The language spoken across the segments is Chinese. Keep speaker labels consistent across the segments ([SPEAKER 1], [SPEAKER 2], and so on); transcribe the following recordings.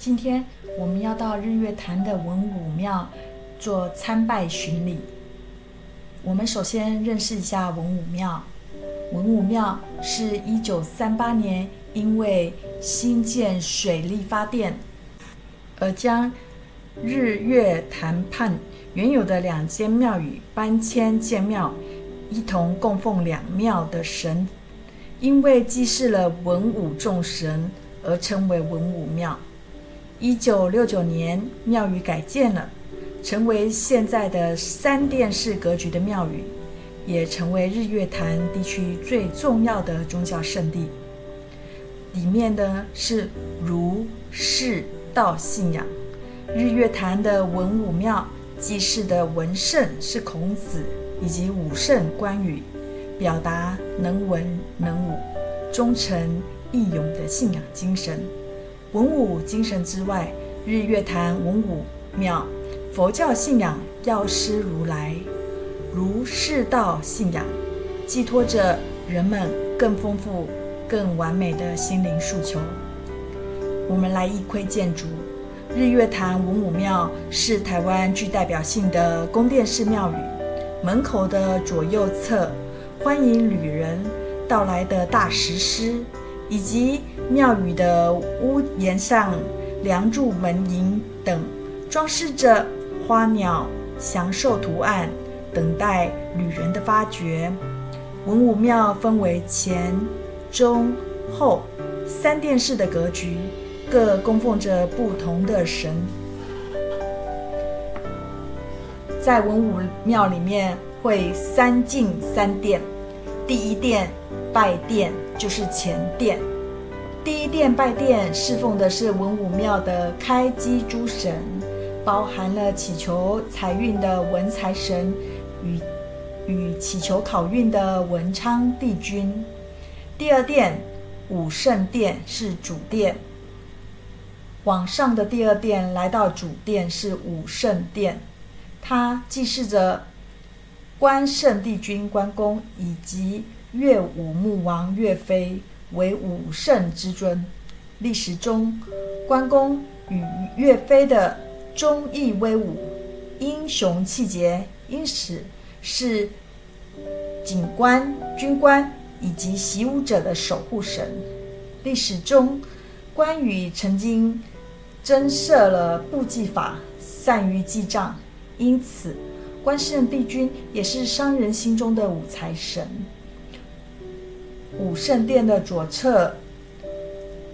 [SPEAKER 1] 今天我们要到日月潭的文武庙做参拜巡礼。我们首先认识一下文武庙。文武庙是1938年因为新建水力发电，而将日月潭畔原有的2间庙宇搬迁建庙，一同供奉2庙的神。因为祭祀了文武众神，而称为文武庙。1969年，庙宇改建了，成为现在的3殿式格局的庙宇，也成为日月潭地区最重要的宗教圣地。里面呢是儒释道信仰。日月潭的文武庙祭祀的文圣是孔子以及武圣关羽，表达能文能武、忠诚义勇的信仰精神。文武精神之外，日月潭文武庙佛教信仰药师如来、儒释道信仰，寄托着人们更丰富、更完美的心灵诉求。我们来一窥建筑。日月潭文武庙是台湾具代表性的宫殿式庙宇，门口的左右侧欢迎旅人到来的大石狮，以及庙宇的屋檐上梁柱门楹等装饰着花鸟祥兽图案，等待旅人的发掘。文武庙分为前、中、后3殿式的格局，各供奉着不同的神。在文武庙里面会3进3殿，第1殿拜殿就是前殿。第1殿拜殿侍奉的是文武庙的开基诸神，包含了祈求财运的文财神与祈求考运的文昌帝君。第2殿武圣殿是主殿，往上的第2殿来到主殿是武圣殿，它祭祀着关圣帝君关公以及岳武穆王岳飞为武圣之尊。历史中，关公与岳飞的忠义威武、英雄气节，因此是警官、军官以及习武者的守护神。历史中，关羽曾经增设了簿记法，善于记账，因此关圣帝君也是商人心中的武财神。武圣殿的左侧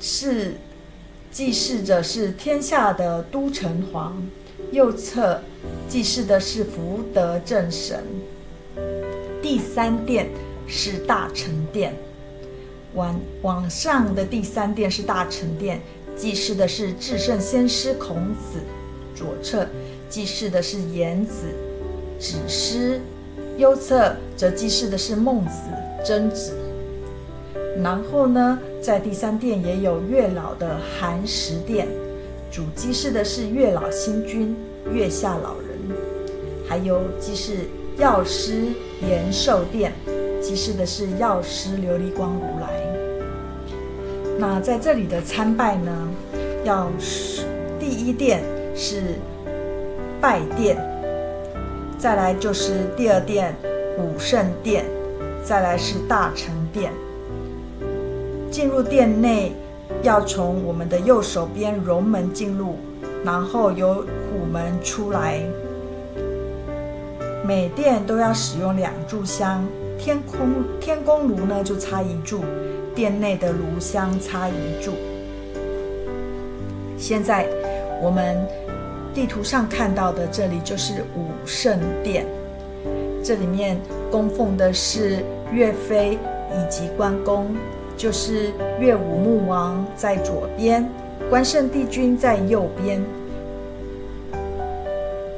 [SPEAKER 1] 是祭祀着是天下的都城隍，右侧祭祀的是福德正神。第3殿是大成殿，往上的第3殿是大成殿，祭祀的是至圣先师孔子，左侧祭祀的是颜子、子师，右侧则祭祀的是孟子、曾子。然后呢，在第3殿也有月老的寒食殿，主祭祀的是月老星君、月下老人。还有祭祀药师延寿殿，祭祀的是药师琉璃光如来。那在这里的参拜呢，第1殿是拜殿，再来就是第2殿武圣殿，再来是大成殿。进入殿内要从我们的右手边rom门进入，然后由虎门出来。每殿都要使用2炷香，天公炉呢就插1炷，殿内的炉香插1炷。现在我们地图上看到的这里就是武圣殿，这里面供奉的是岳飞以及关公，就是岳武穆王在左边，关圣帝君在右边。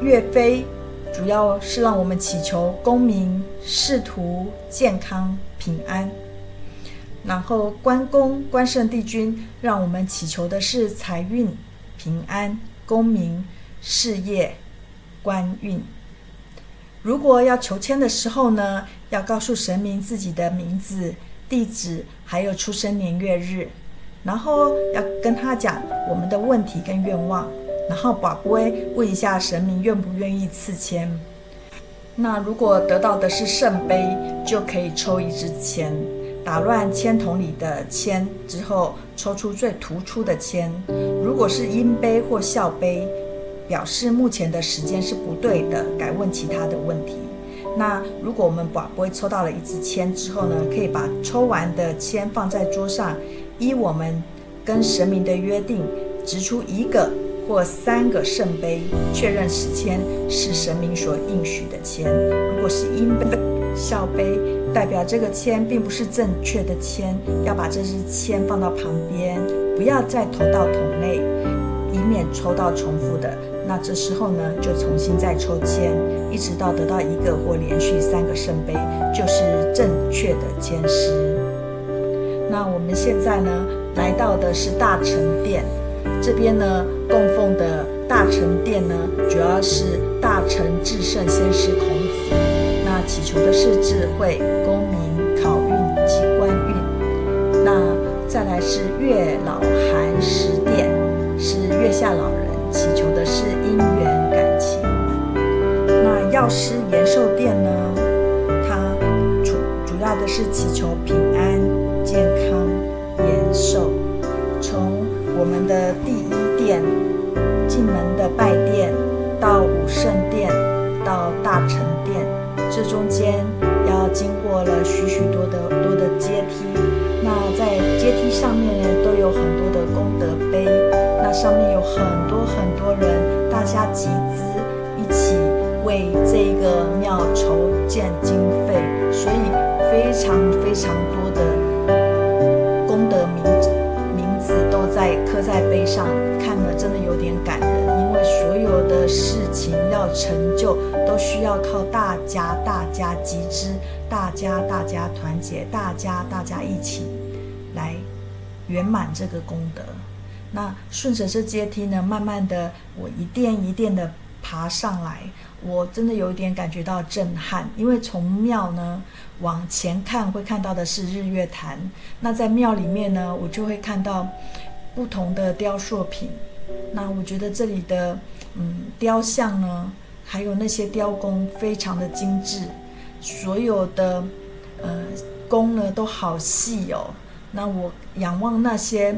[SPEAKER 1] 岳飞主要是让我们祈求功名、仕途、健康、平安，然后关圣帝君让我们祈求的是财运、平安、功名、事业、官运。如果要求签的时候呢，要告诉神明自己的名字、地址还有出生年月日。然后要跟他讲我们的问题跟愿望，然后跋杯问一下神明愿不愿意赐签。那如果得到的是圣杯，就可以抽一支签，打乱签筒里的签之后，抽出最突出的签。如果是阴杯或笑杯，表示目前的时间是不对的，改问其他的问题。那如果我们跋杯抽到了一支签之后呢，可以把抽完的签放在桌上，依我们跟神明的约定，掷出1个或3个圣杯，确认时签是神明所应许的签。如果是阴杯、笑杯，代表这个签并不是正确的签，要把这支签放到旁边，不要再投到桶内，以免抽到重复的。那这时候呢，就重新再抽签，一直到得到1个或连续3个圣杯，就是正确的签师。那我们现在呢，来到的是大成殿。这边呢，供奉的大成殿呢，主要是大成至圣先师孔子。那祈求的是智慧、功名、考运及官运。那再来是月老寒食殿，是月下老人，祈求的是姻缘感情。那药师延寿殿呢，它主要的是祈求平安、健康、延寿。从我们的第1殿进门的拜殿，到武圣殿，到大成殿，这中间要经过了许许多的阶梯。那在阶梯上面呢，都有很多的功德碑，那上面有很多人，大家集资一起为这个庙筹建经费，所以非常多的功德名字都在刻在碑上，看了真的有点感人。因为所有的事情要成就，都需要靠大家集资，大家团结，大家一起来圆满这个功德。那顺着这阶梯呢，慢慢的我一殿的爬上来，我真的有一点感觉到震撼。因为从庙呢往前看，会看到的是日月潭。那在庙里面呢，我就会看到不同的雕塑品。那我觉得这里的雕像呢，还有那些雕工非常的精致，所有的工呢都好细哦。那我仰望那些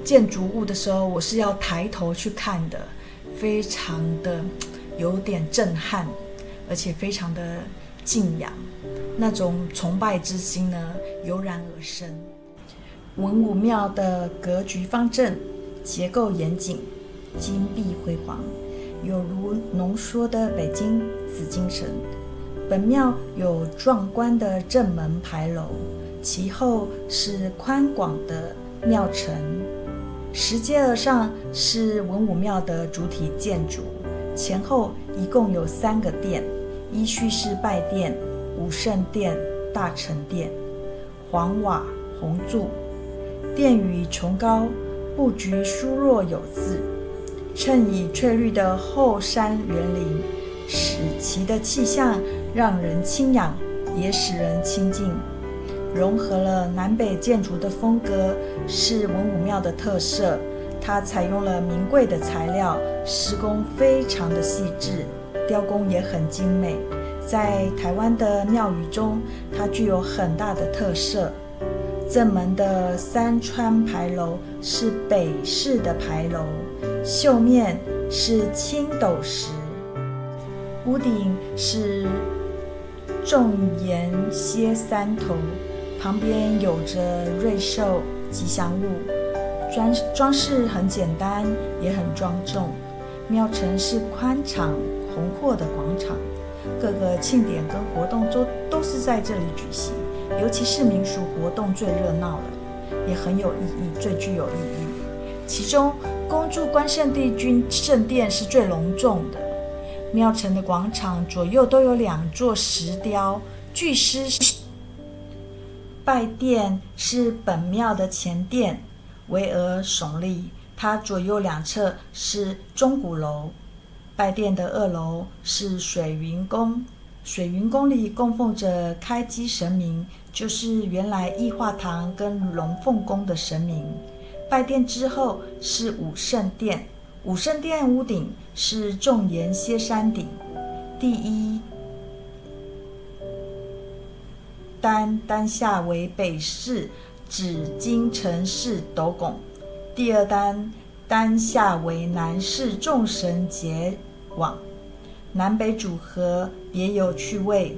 [SPEAKER 1] 建筑物的时候，我是要抬头去看的，非常的有点震撼，而且非常的敬仰，那种崇拜之心呢油然而生。文武庙的格局方正，结构严谨，金碧辉煌，有如浓缩的北京紫禁城。本庙有壮观的正门牌楼，其后是宽广的庙城，拾阶而上是文武庙的主体建筑，前后一共有3个殿，依序是拜殿、武圣殿、大成殿，黄瓦红柱，殿宇崇高，布局疏弱有致，衬以翠绿的后山园林，使其的气象让人清仰，也使人亲近。融合了南北建筑的风格，是文武庙的特色。它采用了名贵的材料，施工非常的细致，雕工也很精美。在台湾的庙宇中，它具有很大的特色。正门的3川牌楼是北式的牌楼，绣面是青斗石，屋顶是重檐歇3头，旁边有着瑞兽吉祥物，装饰很简单，也很庄重。庙城是宽敞宏阔的广场，各个庆典跟活动都是在这里举行，尤其是民俗活动最热闹了，也很有意义，最具有意义。其中恭祝关圣帝君圣殿是最隆重的。庙城的广场左右都有2座石雕，巨狮。拜殿是本庙的前殿，巍峨耸立，它左右2侧是钟鼓楼。拜殿的2楼是水云宫，水云宫里供奉着开基神明，就是原来义化堂跟龙凤宫的神明。拜殿之后是武圣殿，武圣殿屋顶是重檐歇山顶，第一单下为北式紫禁城式斗拱，第二单下为南式众神结网，南北组合别有趣味。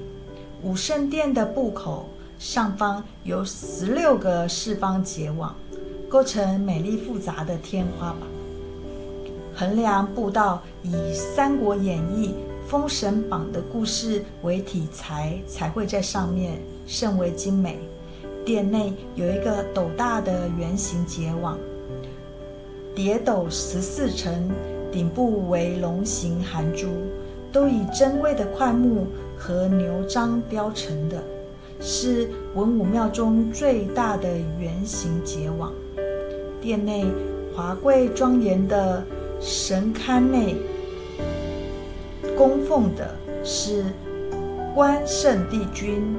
[SPEAKER 1] 武圣殿的步口上方有16个四方结网，构成美丽复杂的天花板。横梁步道以《三国演义》《封神榜》的故事为题材，彩绘在上面，甚为精美。殿内有一个斗大的圆形结网，叠斗14层，顶部为龙形含珠，都以珍贵的块木和牛章雕成的，是文武庙中最大的圆形结网。殿内华贵庄严的神龛内供奉的是关圣帝君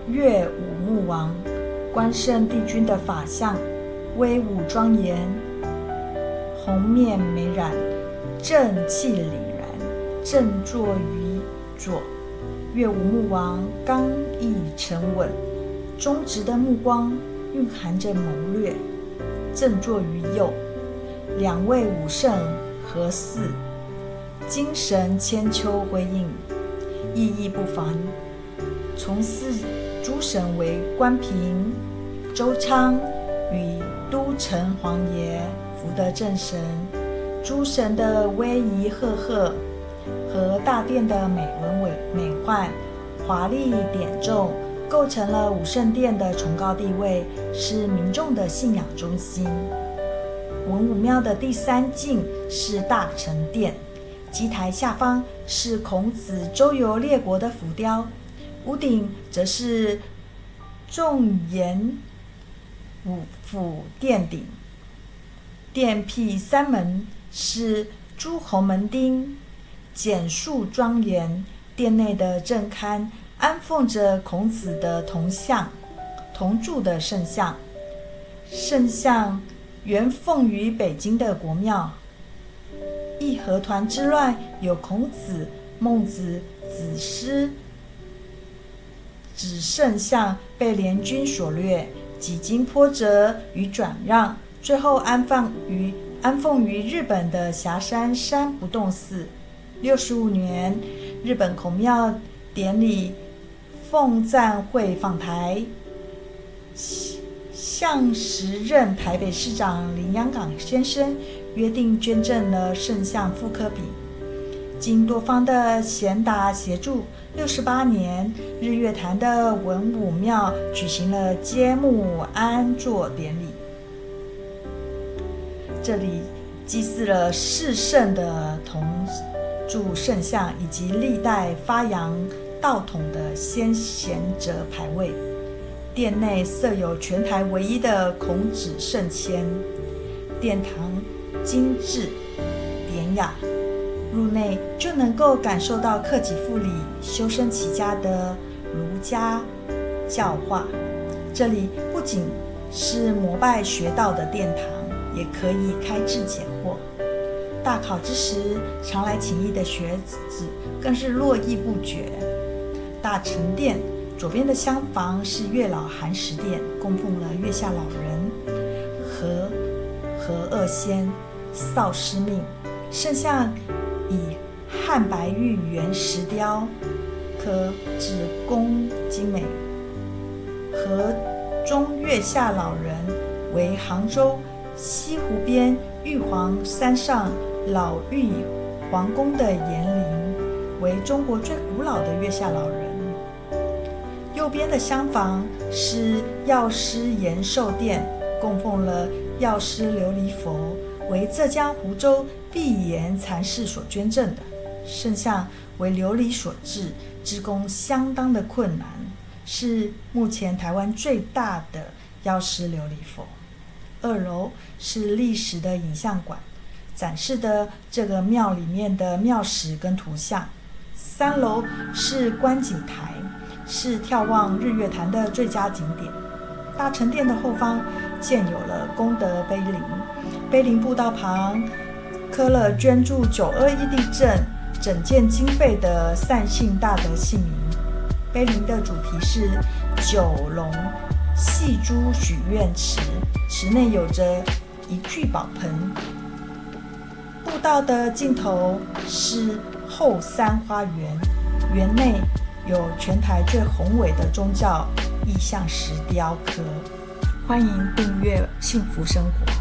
[SPEAKER 1] 岳武穆王。关圣帝君的法相威武庄严，红面美髯，正气凛然，正坐于左。岳武穆王刚毅沉稳，忠直的目光蕴含着谋略，正坐于右。两位武圣合祀，精神千秋辉映，意义不凡。从祀诸神为关平、周昌与都城隍爷、福德正神。诸神的威仪赫赫和大殿的美轮美奂、华丽点众，构成了武圣殿的崇高地位，是民众的信仰中心。文武庙的第三境是大成殿，基台下方是孔子周游列国的浮雕，屋顶则是重檐府殿顶。殿壁三门是诸侯门钉，简述庄严。殿内的正龛安奉着孔子的铜铸的圣像，圣像原奉于北京的国庙。义和团之乱有孔子、孟子、子师指圣像被联军所掠，几经波折与转让，最后安奉于日本的霞山山不动寺。65年，日本孔庙典礼奉赞会访台，向时任台北市长林洋港先生约定捐赠了圣像复刻品。经多方的贤达协助，68年日月潭的文武庙举行了揭幕安座典礼。这里祭祀了4圣的铜铸圣像，以及历代发扬道统的先贤者牌位。殿内设有全台唯一的孔子圣签，殿堂精致典雅，入内就能够感受到克己复礼、修身齐家的儒家教化。这里不仅是膜拜学道的殿堂，也可以开智解惑。大考之时，常来请益的学子更是络绎不绝。大成殿左边的厢房是月老寒食殿，供奉了月下老人和二仙、少师命。圣像以汉白玉原石雕刻制工精美。河中月下老人为杭州西湖边玉皇山上老玉皇宫的延陵，为中国最古老的月下老人。右边的厢房是药师延寿殿，供奉了药师琉璃佛，为浙江湖州碧岩禅师所捐赠的。圣像为琉璃所制，制工相当的困难，是目前台湾最大的药师琉璃佛。2楼是历史的影像馆，展示的这个庙里面的庙史跟图像。3楼是观景台，是眺望日月潭的最佳景点。大成殿的后方建有了功德碑林。碑林步道旁刻了捐助921地震整建经费的善信大德姓名。碑林的主题是九龙戏珠许愿池，池内有着一聚宝盆。步道的尽头是后山花园，园内有全台最宏伟的宗教意象石雕刻。欢迎订阅幸福生活。